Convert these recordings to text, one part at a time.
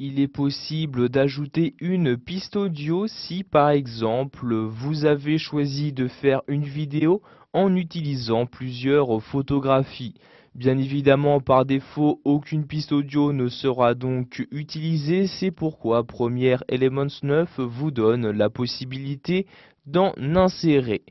il est possible d'ajouter une piste audio si par exemple vous avez choisi de faire une vidéo en utilisant plusieurs photographies. Bien évidemment, par défaut, aucune piste audio ne sera donc utilisée, c'est pourquoi Premiere Elements 9 vous donne la possibilité d'en insérer.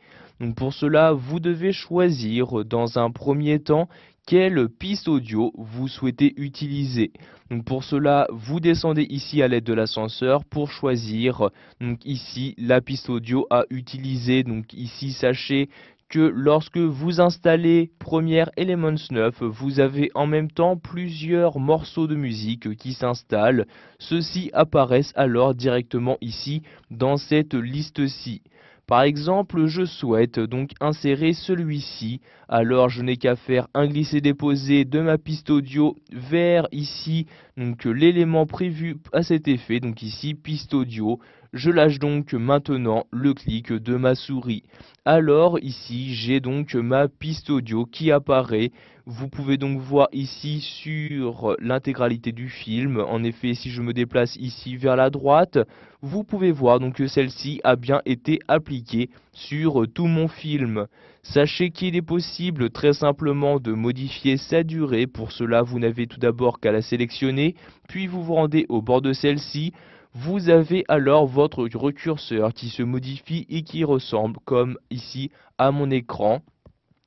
Donc pour cela, vous devez choisir dans un premier temps quelle piste audio vous souhaitez utiliser. Donc pour cela, vous descendez ici à l'aide de l'ascenseur pour choisir donc ici la piste audio à utiliser. Donc ici, sachez que lorsque vous installez Premiere Elements 9, vous avez en même temps plusieurs morceaux de musique qui s'installent. Ceux-ci apparaissent alors directement ici dans cette liste-ci. Par exemple, je souhaite donc insérer celui-ci, alors je n'ai qu'à faire un glisser-déposer de ma piste audio vers ici, donc l'élément prévu à cet effet, donc ici piste audio. Je lâche donc maintenant le clic de ma souris. Alors ici j'ai donc ma piste audio qui apparaît. Vous pouvez donc voir ici sur l'intégralité du film. En effet, si je me déplace ici vers la droite, vous pouvez voir donc que celle-ci a bien été appliquée sur tout mon film. Sachez qu'il est possible très simplement de modifier sa durée. Pour cela, vous n'avez tout d'abord qu'à la sélectionner, puis vous vous rendez au bord de celle-ci. Vous avez alors votre recurseur qui se modifie et qui ressemble comme ici à mon écran.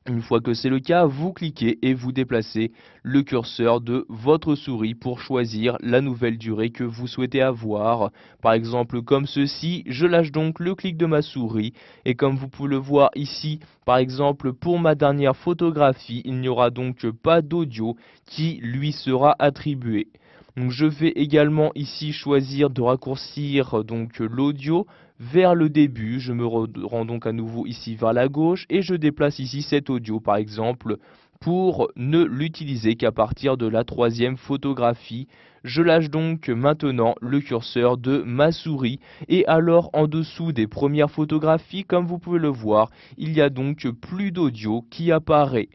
Une fois que c'est le cas, vous cliquez et vous déplacez le curseur de votre souris pour choisir la nouvelle durée que vous souhaitez avoir. Par exemple comme ceci, je lâche donc le clic de ma souris et comme vous pouvez le voir ici, par exemple pour ma dernière photographie, il n'y aura donc pas d'audio qui lui sera attribué. Donc je vais également ici choisir de raccourcir donc l'audio vers le début. Je me rends donc à nouveau ici vers la gauche et je déplace ici cet audio par exemple pour ne l'utiliser qu'à partir de la troisième photographie. Je lâche donc maintenant le curseur de ma souris et alors en dessous des premières photographies, comme vous pouvez le voir, il y a donc plus d'audio qui apparaît.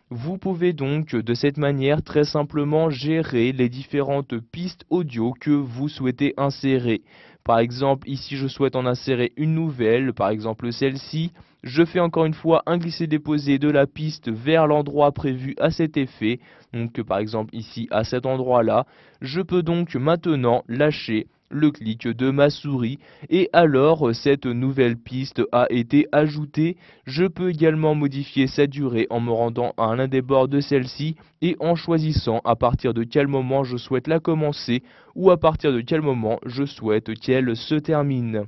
Vous pouvez donc de cette manière très simplement gérer les différentes pistes audio que vous souhaitez insérer. Par exemple, ici je souhaite en insérer une nouvelle, par exemple celle-ci. Je fais encore une fois un glisser-déposer de la piste vers l'endroit prévu à cet effet. Donc par exemple ici à cet endroit-là. Je peux donc maintenant lâcher le clic de ma souris et alors cette nouvelle piste a été ajoutée. Je peux également modifier sa durée en me rendant à l'un des bords de celle-ci et en choisissant à partir de quel moment je souhaite la commencer ou à partir de quel moment je souhaite qu'elle se termine.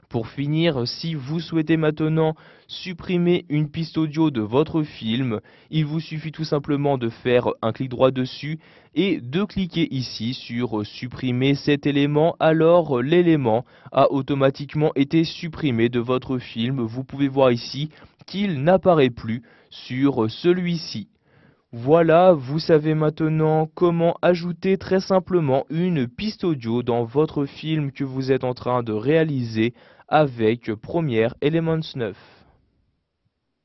Pour finir, si vous souhaitez maintenant supprimer une piste audio de votre film, il vous suffit tout simplement de faire un clic droit dessus et de cliquer ici sur supprimer cet élément. Alors l'élément a automatiquement été supprimé de votre film. Vous pouvez voir ici qu'il n'apparaît plus sur celui-ci. Voilà, vous savez maintenant comment ajouter très simplement une piste audio dans votre film que vous êtes en train de réaliser avec Premiere Elements 9.